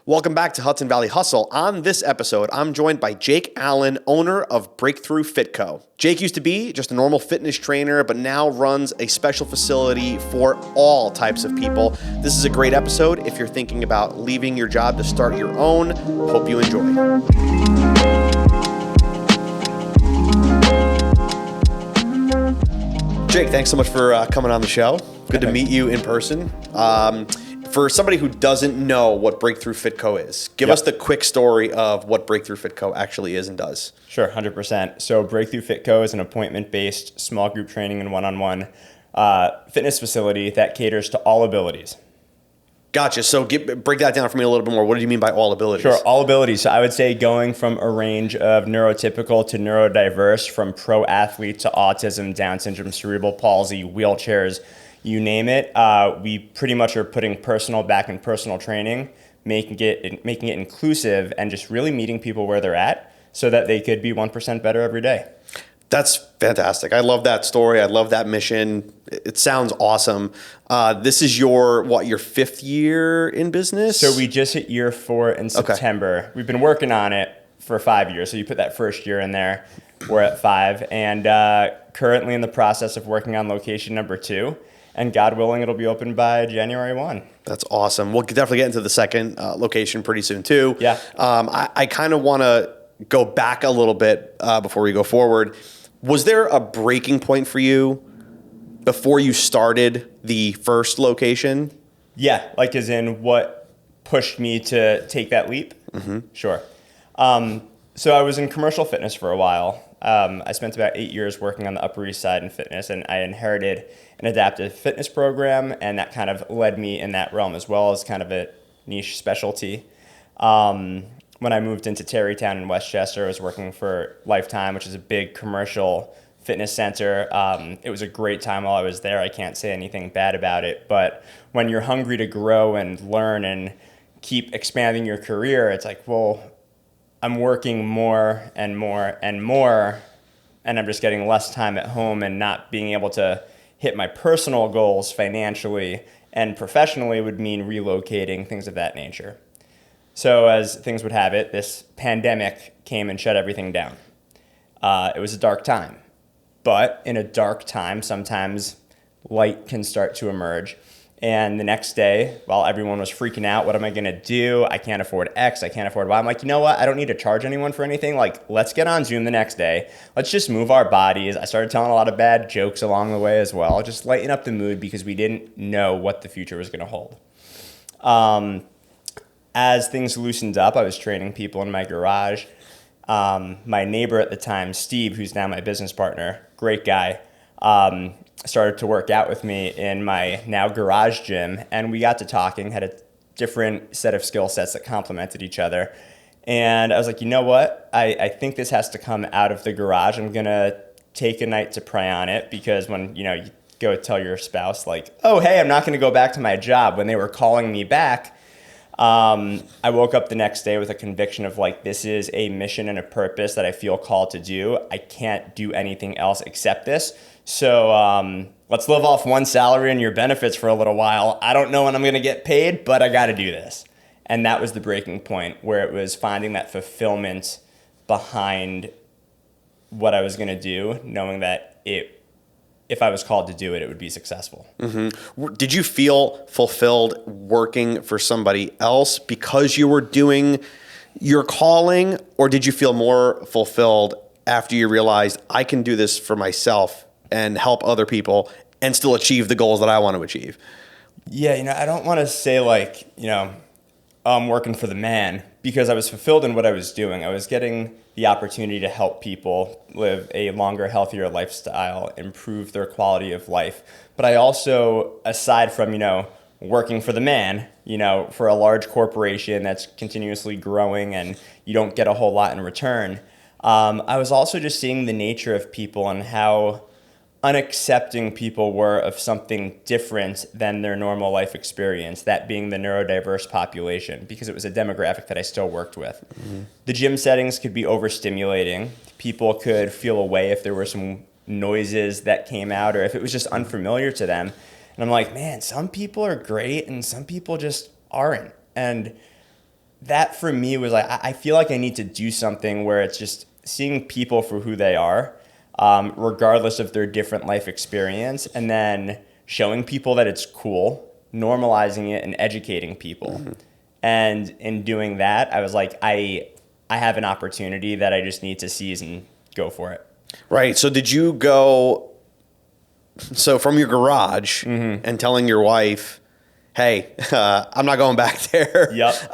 Welcome back to Hudson Valley Hustle. On this episode, I'm joined by Jake Allyne, owner of Breakthrough Fit Co. Jake used to be just a normal fitness trainer, but now runs a special facility for all types of people. This is a great episode if you're thinking about leaving your job to start your own. Hope you enjoy. Jake, thanks so much for coming on the show. Good to meet you in person. For somebody who doesn't know what Breakthrough Fit Co is, give us the quick story of what Breakthrough Fit Co actually is and does. Sure, 100%. So Breakthrough Fit Co is an appointment-based small group training and one-on-one fitness facility that caters to all abilities. Gotcha. So break that down for me a little bit more. What do you mean by all abilities? Sure, all abilities. So I would say going from a range of neurotypical to neurodiverse, from pro athlete to autism, Down syndrome, cerebral palsy, wheelchairs, you name it. We pretty much are putting personal back in personal training, making it inclusive, and just really meeting people where they're at so that they could be 1% better every day. That's fantastic. I love that story. I love that mission. It sounds awesome. This is your fifth year in business? So we just hit year 4 in September. Okay. We've been working on it for 5 years. So you put that first year in there. We're at 5, and currently in the process of working on location number 2. And God willing, it'll be open by January 1. That's awesome. We'll definitely get into the second location pretty soon too. Yeah. I kind of want to go back a little bit before we go forward. Was there a breaking point for you before you started the first location? Yeah, like as in what pushed me to take that leap? Mm-hmm. Sure. So I was in commercial fitness for a while. I spent about 8 years working on the Upper East Side in fitness, and I inherited an adaptive fitness program, and that kind of led me in that realm as well as kind of a niche specialty. When I moved into Tarrytown in Westchester, I was working for Lifetime, which is a big commercial fitness center. It was a great time while I was there. I can't say anything bad about it, but when you're hungry to grow and learn and keep expanding your career, it's like, well, I'm working more and more and more, and I'm just getting less time at home and not being able to hit my personal goals financially and professionally would mean relocating, things of that nature. So as things would have it, this pandemic came and shut everything down. It was a dark time, but in a dark time, sometimes light can start to emerge. And the next day, while everyone was freaking out, what am I going to do? I can't afford X. I can't afford Y. I'm like, you know what? I don't need to charge anyone for anything. Like, let's get on Zoom the next day. Let's just move our bodies. I started telling a lot of bad jokes along the way as well. Just lighten up the mood because we didn't know what the future was going to hold. As things loosened up, I was training people in my garage. My neighbor at the time, Steve, who's now my business partner, great guy, started to work out with me in my now garage gym, and we got to talking, had a different set of skill sets that complemented each other. And I was like, you know what? I think this has to come out of the garage. I'm going to take a night to pray on it, because when, you go tell your spouse like, oh, hey, I'm not going to go back to my job, when they were calling me back, I woke up the next day with a conviction of like, this is a mission and a purpose that I feel called to do. I can't do anything else except this. So let's live off one salary and your benefits for a little while. I don't know when I'm going to get paid, but I got to do this. And that was the breaking point, where it was finding that fulfillment behind what I was going to do, knowing that if I was called to do it, it would be successful. Mm-hmm. Did you feel fulfilled working for somebody else because you were doing your calling, or did you feel more fulfilled after you realized I can do this for myself and help other people and still achieve the goals that I want to achieve? Yeah, I don't want to say like, I'm working for the man, because I was fulfilled in what I was doing. I was getting the opportunity to help people live a longer, healthier lifestyle, improve their quality of life. But I also, aside from, working for the man, for a large corporation that's continuously growing and you don't get a whole lot in return, I was also just seeing the nature of people and how unaccepting people were of something different than their normal life experience, that being the neurodiverse population, because it was a demographic that I still worked with. Mm-hmm. The gym settings could be overstimulating. People could feel away if there were some noises that came out or if it was just unfamiliar to them. And I'm like, man, some people are great and some people just aren't. And that for me was like, I feel like I need to do something where it's just seeing people for who they are, regardless of their different life experience, and then showing people that it's cool, normalizing it, and educating people. Mm-hmm. And in doing that, I was like, I have an opportunity that I just need to seize and go for it. Right. So did you go, so from your garage mm-hmm. and telling your wife, hey, I'm not going back there. Yep.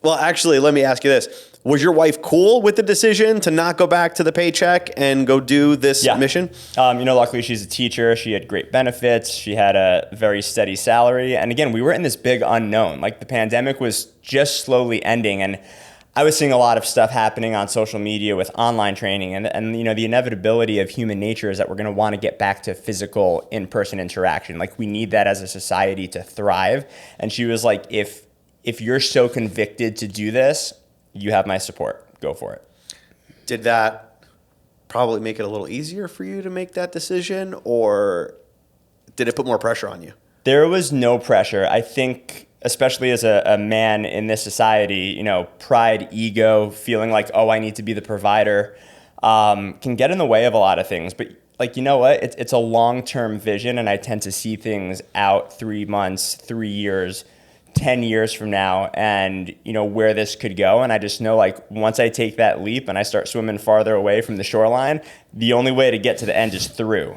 Well, actually, let me ask you this. Was your wife cool with the decision to not go back to the paycheck and go do this mission? Luckily she's a teacher. She had great benefits. She had a very steady salary. And again, we were in this big unknown. Like the pandemic was just slowly ending. And I was seeing a lot of stuff happening on social media with online training. And the inevitability of human nature is that we're going to want to get back to physical in-person interaction. Like we need that as a society to thrive. And she was like, if you're so convicted to do this, you have my support. Go for it. Did that probably make it a little easier for you to make that decision, or did it put more pressure on you? There was no pressure. I think, especially as a man in this society, pride, ego, feeling like, oh, I need to be the provider, can get in the way of a lot of things. But like, you know what? It's a long-term vision, and I tend to see things out 3 months, 3 years, 10 years from now, and where this could go. And I just know, like, once I take that leap and I start swimming farther away from the shoreline, the only way to get to the end is through.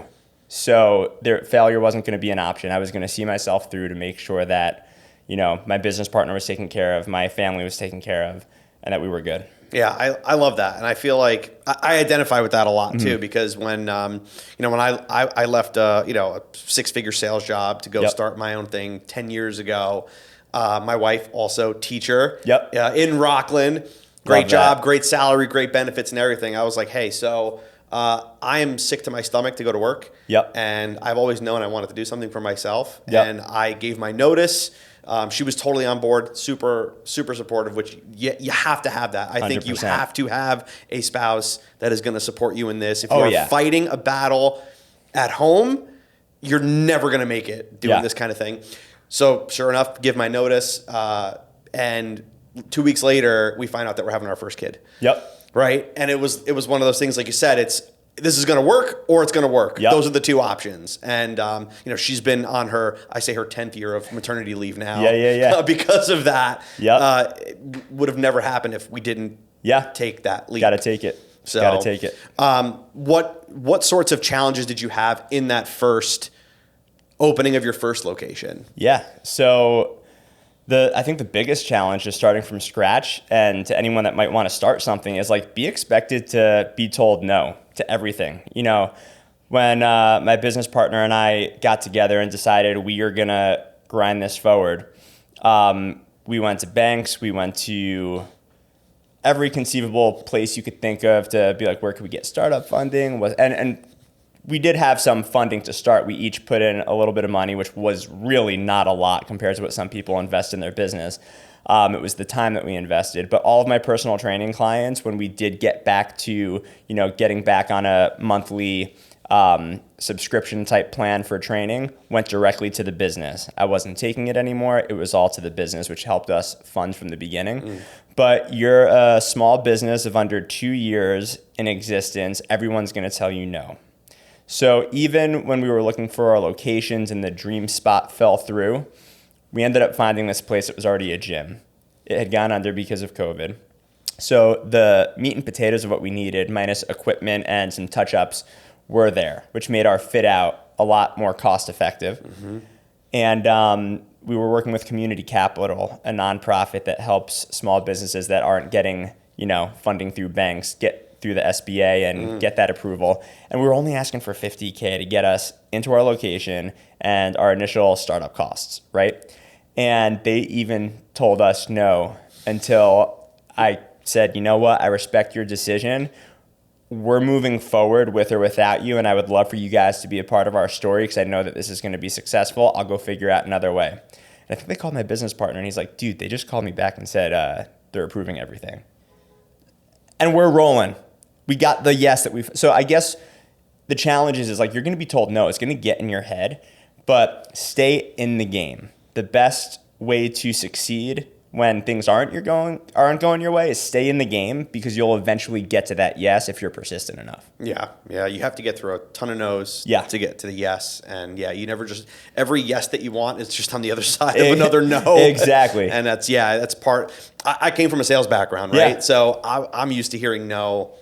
So failure wasn't going to be an option. I was going to see myself through to make sure that my business partner was taken care of, my family was taken care of, and that we were good. Yeah, I love that, and I feel like I identify with that a lot too. Because when when I left a 6-figure sales job to go start my own thing 10 years ago. My wife, also teacher in Rockland. Great job, great salary, great benefits and everything. I was like, hey, so I am sick to my stomach to go to work. And I've always known I wanted to do something for myself. And I gave my notice. She was totally on board, super, super supportive, which you have to have that. I think 100%. You have to have a spouse that is going to support you in this. If you're fighting a battle at home, you're never going to make it doing this kind of thing. So sure enough, give my notice, and 2 weeks later, we find out that we're having our first kid. Right, and it was one of those things, like you said, this is going to work or it's going to work. Those are the two options. And she's been on her 10th year of maternity leave now. Because of that, it would have never happened if we didn't take that leap. Got to take it. Got to take it. What sorts of challenges did you have in that first opening of your first location? So I think the biggest challenge is starting from scratch, and to anyone that might want to start something, is like, be expected to be told no to everything. When my business partner and I got together and decided we are going to grind this forward, we went to banks, we went to every conceivable place you could think of to be like, where could we get startup funding? And we did have some funding to start. We each put in a little bit of money, which was really not a lot compared to what some people invest in their business. It was the time that we invested. But all of my personal training clients, when we did get back to, getting back on a monthly subscription type plan for training, went directly to the business. I wasn't taking it anymore. It was all to the business, which helped us fund from the beginning. But you're a small business of under 2 years in existence, everyone's going to tell you no. So even when we were looking for our locations and the dream spot fell through, we ended up finding this place that was already a gym. It had gone under because of COVID. So the meat and potatoes of what we needed, minus equipment and some touch-ups, were there, which made our fit out a lot more cost effective. And we were working with Community Capital, a nonprofit that helps small businesses that aren't getting funding through banks get through the SBA and get that approval. And we were only asking for $50K to get us into our location and our initial startup costs, right? And they even told us no until I said, you know what, I respect your decision. We're moving forward with or without you, and I would love for you guys to be a part of our story because I know that this is going to be successful. I'll go figure out another way. And I think they called my business partner, and he's like, dude, they just called me back and said they're approving everything. And we're rolling. We got the yes that so I guess the challenge is like, you're going to be told no. It's going to get in your head, but stay in the game. The best way to succeed when things aren't going your way is stay in the game, because you'll eventually get to that yes if you're persistent enough. Yeah. You have to get through a ton of no's to get to the yes. And you never just, every yes that you want is just on the other side of another no. Exactly. And that's part, I came from a sales background, right? Yeah. So I'm used to hearing no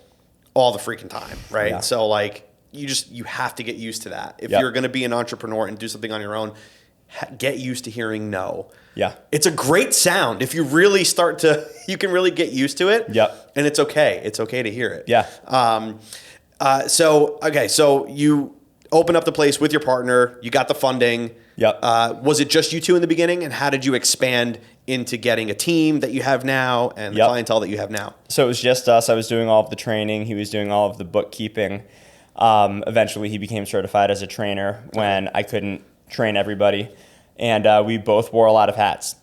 all the freaking time, right? Yeah. So like, you have to get used to that. If Yep. you're going to be an entrepreneur and do something on your own, get used to hearing no. Yeah. It's a great sound. If you really you can really get used to it. Yep. And it's okay. It's okay to hear it. Yeah. So you open up the place with your partner. You got the funding. Yep. Was it just you two in the beginning? And how did you expand into getting a team that you have now and the clientele that you have now? So it was just us. I was doing all of the training. He was doing all of the bookkeeping. Eventually, he became certified as a trainer when I couldn't train everybody. And we both wore a lot of hats.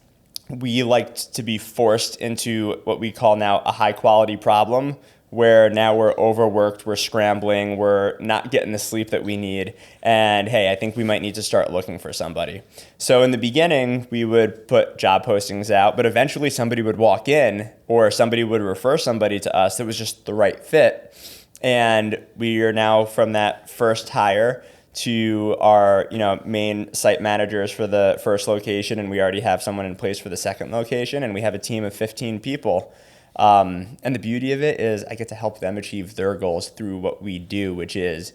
We liked to be forced into what we call now a high quality problem, where now we're overworked, we're scrambling, we're not getting the sleep that we need. And hey, I think we might need to start looking for somebody. So in the beginning, we would put job postings out, but eventually somebody would walk in or somebody would refer somebody to us that was just the right fit. And we are now from that first hire to our main site managers for the first location, and we already have someone in place for the second location, and we have a team of 15 people. And the beauty of it is I get to help them achieve their goals through what we do, which is,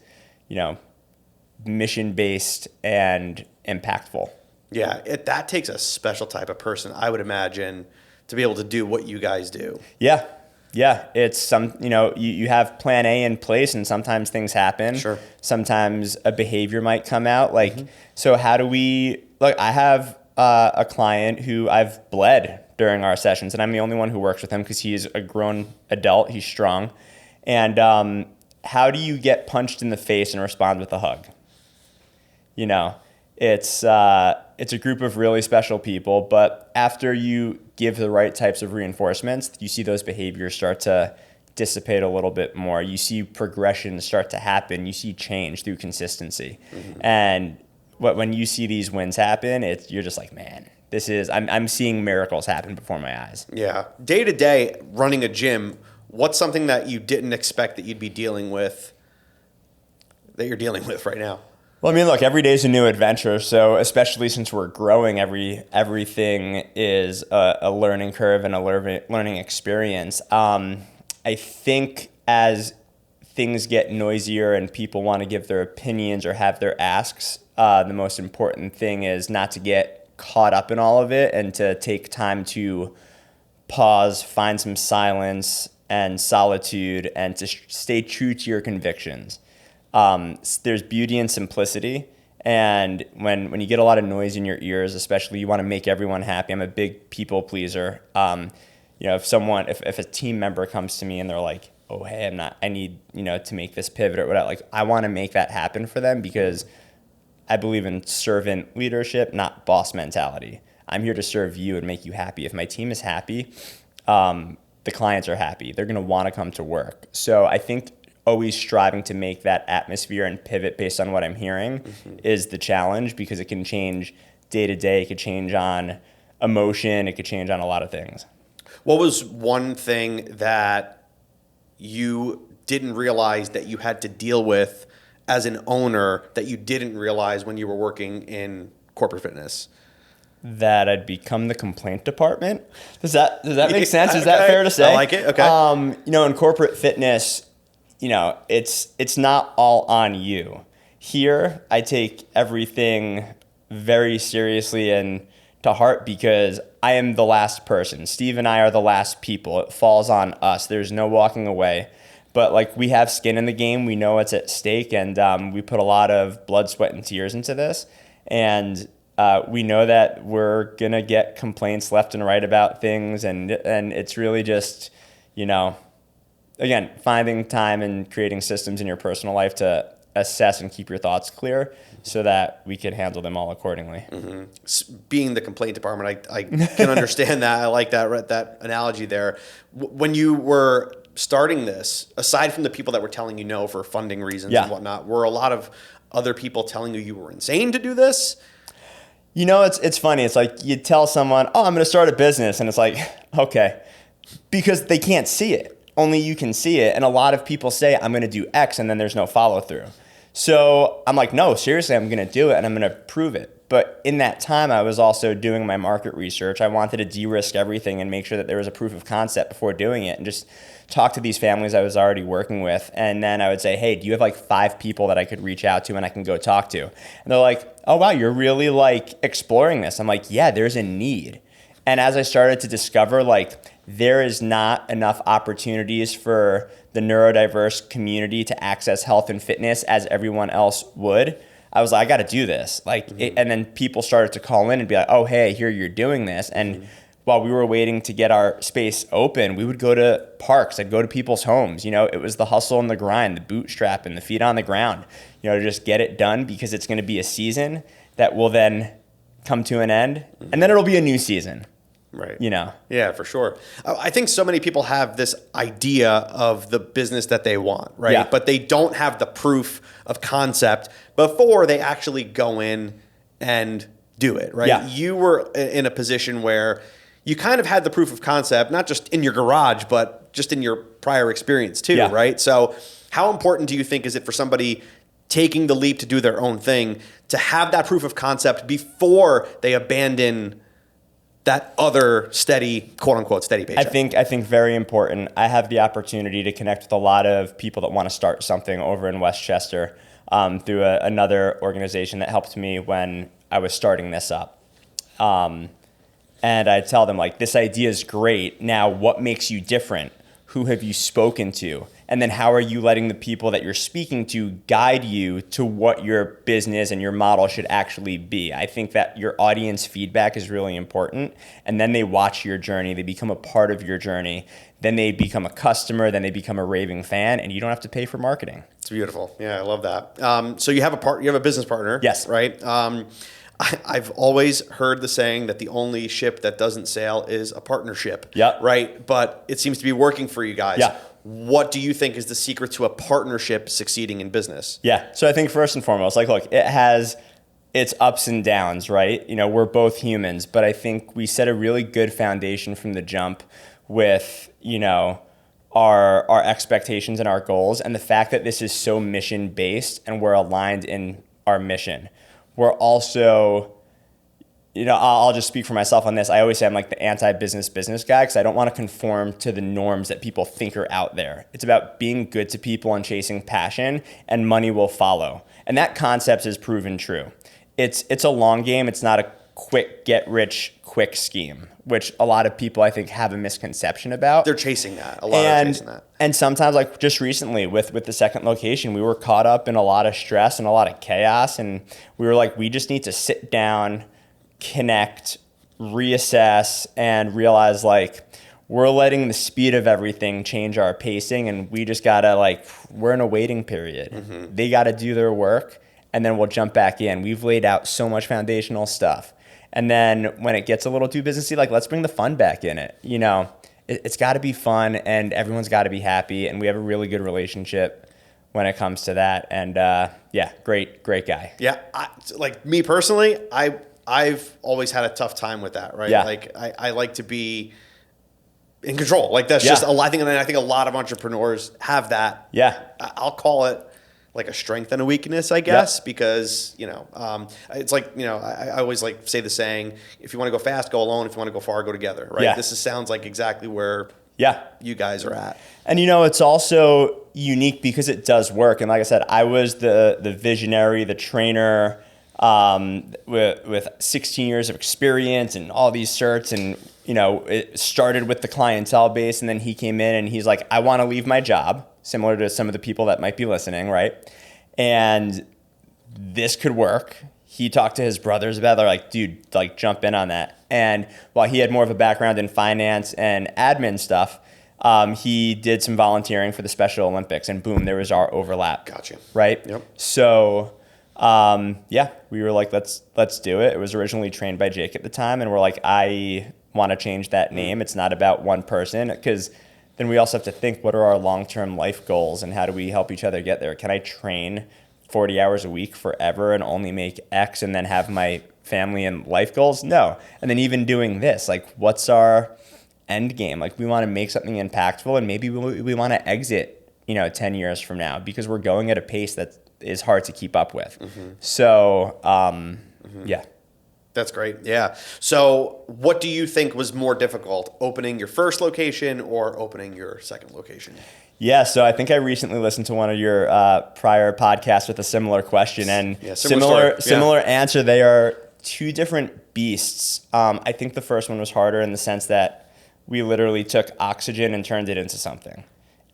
mission-based and impactful. Yeah, that takes a special type of person, I would imagine, to be able to do what you guys do. Yeah. It's you have plan A in place, and sometimes things happen. Sure. Sometimes a behavior might come out. So how do we, I have a client who I've bled during our sessions, and I'm the only one who works with him because he's a grown adult. He's strong. And how do you get punched in the face and respond with a hug? It's a group of really special people, but after you give the right types of reinforcements, you see those behaviors start to dissipate a little bit more. You see progression start to happen. You see change through consistency. Mm-hmm. And when you see these wins happen, you're just like, man, I'm seeing miracles happen before my eyes. Yeah. Day to day, running a gym, what's something that you didn't expect that you'd be dealing with, that you're dealing with right now? Well, I mean, look, every day is a new adventure. So especially since we're growing, everything is a learning curve and a learning experience. I think as things get noisier and people want to give their opinions or have their asks, the most important thing is not to get caught up in all of it and to take time to pause, find some silence and solitude, and to stay true to your convictions. There's beauty in simplicity, and when you get a lot of noise in your ears, especially, you want to make everyone happy. I'm a big people pleaser. If a team member comes to me and they're like, oh, hey, I need to make this pivot or whatever, I want to make that happen for them, because I believe in servant leadership, not boss mentality. I'm here to serve you and make you happy. If my team is happy, the clients are happy. They're going to want to come to work. So I think always striving to make that atmosphere and pivot based on what I'm hearing is the challenge, because it can change day to day. It could change on emotion. It could change on a lot of things. What was one thing that you didn't realize that you had to deal with as an owner that you didn't realize when you were working in corporate fitness? That I'd become the complaint department. Does that make sense? Is that fair to say? I like it. Okay. In corporate fitness, it's not all on you. Here, I take everything very seriously and to heart, because I am the last person. Steve and I are the last people. It falls on us. There's no walking away. But we have skin in the game. We know what's at stake, and we put a lot of blood, sweat, and tears into this. And we know that we're gonna get complaints left and right about things, and it's really just, again, finding time and creating systems in your personal life to assess and keep your thoughts clear so that we can handle them all accordingly. Mm-hmm. Being the complaint department, I can understand that. I like that analogy there. When you were starting this, aside from the people that were telling you no for funding reasons and whatnot, were a lot of other people telling you were insane to do this? It's funny. It's like you tell someone, oh, I'm going to start a business. And it's like, okay, because they can't see it. Only you can see it. And a lot of people say, I'm going to do X, and then there's no follow through. So I'm like, no, seriously, I'm going to do it and I'm going to prove it. But in that time, I was also doing my market research. I wanted to de-risk everything and make sure that there was a proof of concept before doing it, and just talk to these families I was already working with. And then I would say, hey, do you have like 5 people that I could reach out to and I can go talk to? And they're like, oh, wow, you're really like exploring this. I'm like, yeah, there's a need. And as I started to discover, like, there is not enough opportunities for the neurodiverse community to access health and fitness as everyone else would, I was like, I got to do this. And then people started to call in and be like, oh, hey, I hear you're doing this. And while we were waiting to get our space open, we would go to parks. I'd go to people's homes. It was the hustle and the grind, the bootstrap and the feet on the ground, to just get it done, because it's going to be a season that will then come to an end, and then it'll be a new season. Right. Yeah, for sure. I think so many people have this idea of the business that they want, right? Yeah. But they don't have the proof of concept before they actually go in and do it, right? Yeah. You were in a position where you kind of had the proof of concept, not just in your garage, but just in your prior experience too, Yeah. right? So how important do you think is it for somebody taking the leap to do their own thing to have that proof of concept before they abandon that other steady, quote unquote, steady paycheck? I think very important. I have the opportunity to connect with a lot of people that want to start something over in Westchester through another organization that helped me when I was starting this up. And I tell them, like, this idea is great. Now, what makes you different? Who have you spoken to? And then how are you letting the people that you're speaking to guide you to what your business and your model should actually be? I think that your audience feedback is really important. And then they watch your journey. They become a part of your journey. Then they become a customer. Then they become a raving fan. And you don't have to pay for marketing. It's beautiful. Yeah, I love that. So you have a business partner. Yes. Right? I've always heard the saying that the only ship that doesn't sail is a partnership. Yeah. Right? But it seems to be working for you guys. Yeah. What do you think is the secret to a partnership succeeding in business? Yeah. So I think first and foremost, like, look, it has its ups and downs, right? We're both humans, but I think we set a really good foundation from the jump with, our expectations and our goals, and the fact that this is so mission based and we're aligned in our mission. We're also, I'll just speak for myself on this. I always say I'm like the anti-business guy, because I don't want to conform to the norms that people think are out there. It's about being good to people and chasing passion, and money will follow. And that concept is proven true. It's a long game. It's not a quick get rich quick scheme, which a lot of people I think have a misconception about. They're chasing that. A lot are chasing that. And sometimes, like just recently with the second location, we were caught up in a lot of stress and a lot of chaos, and we were like, we just need to sit down, connect, reassess, and realize, like, we're letting the speed of everything change our pacing, and we just gotta, like, we're in a waiting period. Mm-hmm. They gotta do their work, and then we'll jump back in. We've laid out so much foundational stuff. And then when it gets a little too businessy, like, let's bring the fun back in it. It's got to be fun, and everyone's got to be happy, and we have a really good relationship when it comes to that. And great guy. Yeah, like me personally, I've always had a tough time with that, right? Yeah. Like I like to be in control. Like that's just a lot. I think a lot of entrepreneurs have that. Yeah. I'll call it like a strength and a weakness, I guess, because, it's like, I always like say the saying, if you want to go fast, go alone. If you want to go far, go together, right? Yeah. This sounds like exactly where you guys are at. And, it's also unique because it does work. And like I said, I was the visionary, the trainer, with 16 years of experience and all these certs, and, it started with the clientele base, and then he came in and he's like, I want to leave my job, similar to some of the people that might be listening, right? And this could work. He talked to his brothers about it. They're like, dude, like, jump in on that. And while he had more of a background in finance and admin stuff, he did some volunteering for the Special Olympics, and boom, there was our overlap. Gotcha. Right? Yep. So, we were like, let's do it. It was originally trained by Jake at the time, and we're like, I want to change that name. It's not about one person, because then we also have to think, what are our long-term life goals, and how do we help each other get there? Can I train 40 hours a week forever and only make X, and then have my family and life goals? No. And then even doing this, like, what's our end game? Like, we want to make something impactful, and maybe we want to exit, 10 years from now, because we're going at a pace that is hard to keep up with. So, yeah. That's great. Yeah. So what do you think was more difficult, opening your first location or opening your second location? Yeah, so I think I recently listened to one of your prior podcasts with a similar question, and similar answer. They are two different beasts. I think the first one was harder in the sense that we literally took oxygen and turned it into something,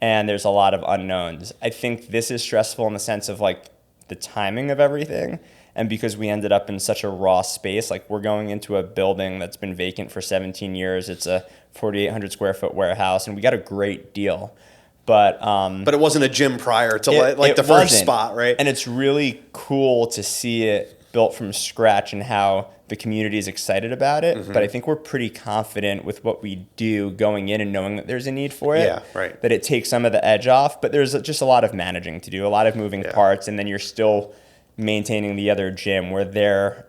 and there's a lot of unknowns. I think this is stressful in the sense of like the timing of everything, and because we ended up in such a raw space, like we're going into a building that's been vacant for 17 years. It's a 4,800 square foot warehouse, and we got a great deal. But it wasn't a gym prior to the first spot, right? And it's really cool to see it built from scratch and how the community is excited about it. But I think we're pretty confident with what we do going in and knowing that there's a need for it. Yeah, right. That it takes some of the edge off. But there's just a lot of managing to do, a lot of moving parts, and then you're still maintaining the other gym. We're there,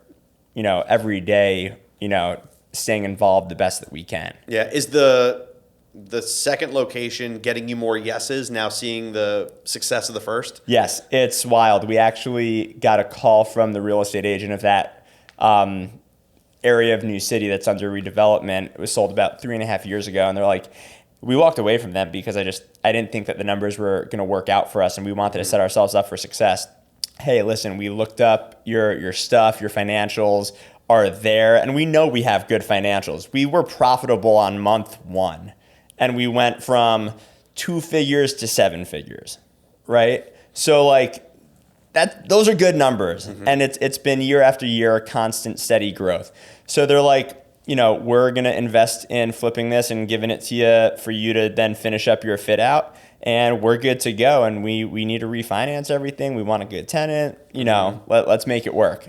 every day, staying involved the best that we can. Yeah. Is the second location getting you more yeses now, seeing the success of the first? Yes, it's wild. We actually got a call from the real estate agent of that area of New City that's under redevelopment. It was sold about 3.5 years ago, and they're like, we walked away from them because I didn't think that the numbers were going to work out for us, and we wanted to set ourselves up for success. Hey, listen, we looked up your stuff, your financials are there, and we know we have good financials. We were profitable on month 1. And we went from 2 figures to 7 figures, right? So like those are good numbers. And it's been year after year, constant, steady growth. So they're like, we're going to invest in flipping this and giving it to you for you to then finish up your fit out. And we're good to go. And we need to refinance everything. We want a good tenant, let's make it work.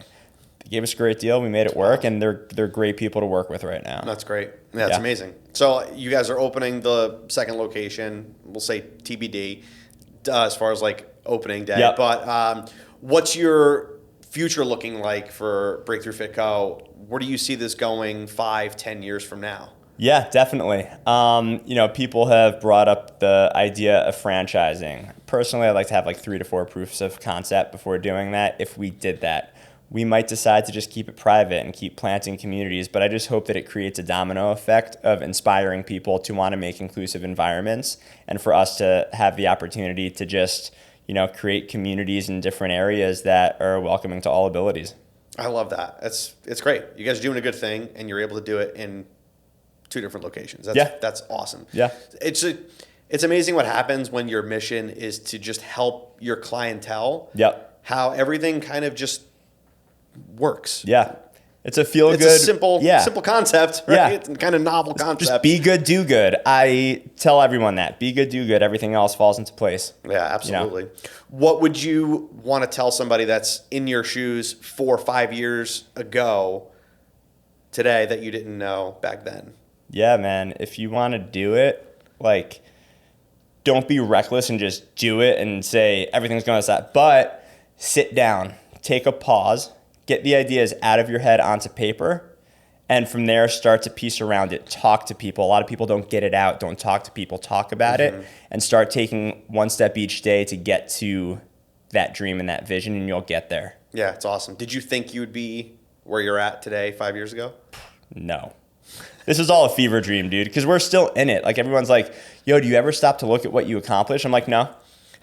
They gave us a great deal. We made it work, and they're great people to work with right now. That's great. That's amazing. So you guys are opening the second location, we'll say TBD, as far as like opening day. Yep. But what's your future looking like for Breakthrough Fit Co? Where do you see this going 5-10 years from now? Yeah, definitely. People have brought up the idea of franchising. Personally, I'd like to have like 3 to 4 proofs of concept before doing that. If we did that, we might decide to just keep it private and keep planting communities, but I just hope that it creates a domino effect of inspiring people to want to make inclusive environments, and for us to have the opportunity to just, create communities in different areas that are welcoming to all abilities. I love that. It's great. You guys are doing a good thing, and you're able to do it in 2 different locations. That's awesome. Yeah. It's amazing what happens when your mission is to just help your clientele. Yep. How everything kind of just works. Yeah. It's a feel-good. It's a simple concept, right? Yeah. It's a kind of novel concept. Just be good, do good. I tell everyone that. Be good, do good. Everything else falls into place. Yeah, absolutely. What would you want to tell somebody that's in your shoes 4 or 5 years ago today that you didn't know back then? Yeah, man. If you want to do it, like, don't be reckless and just do it and say everything's going to stop. But sit down, take a pause, get the ideas out of your head onto paper, and from there start to piece around it. Talk to people. A lot of people don't get it out, don't talk to people, talk about it, and start taking one step each day to get to that dream and that vision, and you'll get there. Yeah, it's awesome. Did you think you would be where you're at today 5 years ago? No. This is all a fever dream, dude, because we're still in it. Like, everyone's like, yo, do you ever stop to look at what you accomplish? I'm like, no.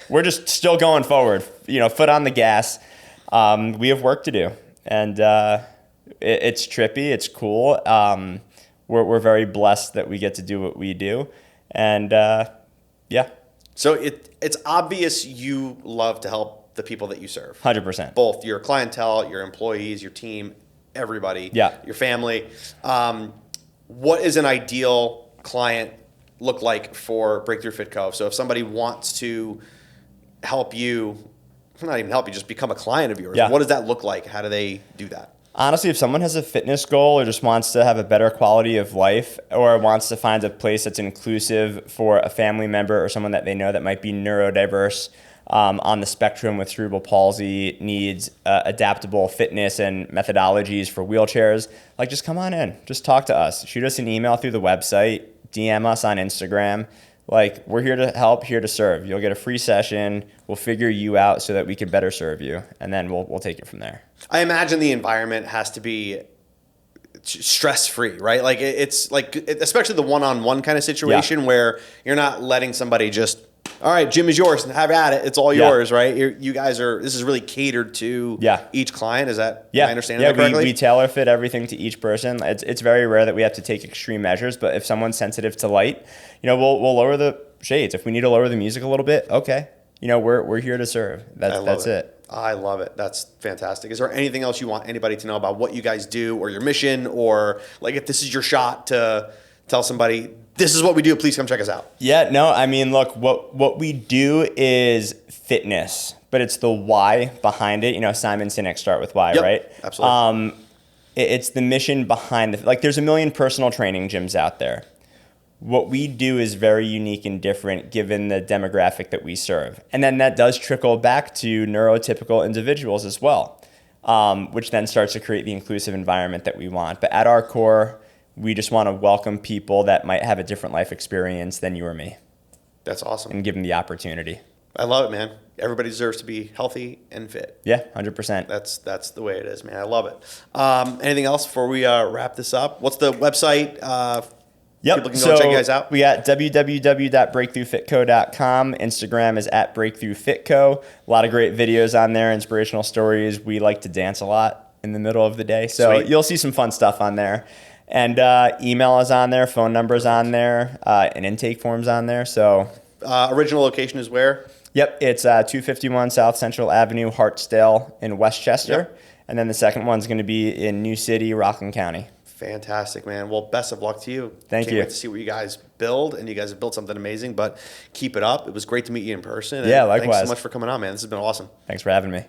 We're just still going forward, foot on the gas. We have work to do. And it's trippy. It's cool. We're very blessed that we get to do what we do. And, yeah. So it's obvious you love to help the people that you serve. 100%. Both your clientele, your employees, your team, everybody, your family. What is an ideal client look like for Breakthrough Fit Co? So if somebody wants to help you, not even help you, just become a client of yours, what does that look like? How do they do that? Honestly, if someone has a fitness goal or just wants to have a better quality of life, or wants to find a place that's inclusive for a family member or someone that they know that might be neurodiverse, on the spectrum with cerebral palsy needs adaptable fitness and methodologies for wheelchairs, like just come on in, just talk to us, shoot us an email through the website, DM us on Instagram. Like, we're here to help, here to serve. You'll get a free session. We'll figure you out so that we can better serve you, and then we'll take it from there. I imagine the environment has to be stress-free, right? Like, it's like, especially the one-on-one kind of situation where you're not letting somebody just, all right, gym is yours, have at it. It's all yours, right? You guys this is really catered to each client. Is that, am I understanding that correctly? We tailor fit everything to each person. It's very rare that we have to take extreme measures, but if someone's sensitive to light, we'll lower the shades. If we need to lower the music a little bit, okay. We're here to serve. That's it. I love it. That's fantastic. Is there anything else you want anybody to know about what you guys do or your mission, or like if this is your shot to tell somebody, this is what we do, please come check us out? Yeah, no, I mean, look, what we do is fitness, but it's the why behind it. Simon Sinek, start with why, right? Absolutely. It's the mission behind there's a million personal training gyms out there. What we do is very unique and different given the demographic that we serve. And then that does trickle back to neurotypical individuals as well, which then starts to create the inclusive environment that we want. But at our core, we just want to welcome people that might have a different life experience than you or me. That's awesome. And give them the opportunity. I love it, man. Everybody deserves to be healthy and fit. Yeah, 100%. That's the way it is, man. I love it. Anything else before we wrap this up? What's the website? People can go check you guys out. We got www.breakthroughfitco.com. Instagram is @breakthroughfitco. A lot of great videos on there, inspirational stories. We like to dance a lot in the middle of the day. So You'll see some fun stuff on there. And email is on there, phone number's on there, and intake form's on there. So original location is where? Yep, it's 251 South Central Avenue, Hartsdale in Westchester. Yep. And then the second one's going to be in New City, Rockland County. Fantastic, man. Well, best of luck to you. Thank you. Can't wait to see what you guys build, and you guys have built something amazing, but keep it up. It was great to meet you in person. Yeah, likewise. Thanks so much for coming on, man. This has been awesome. Thanks for having me.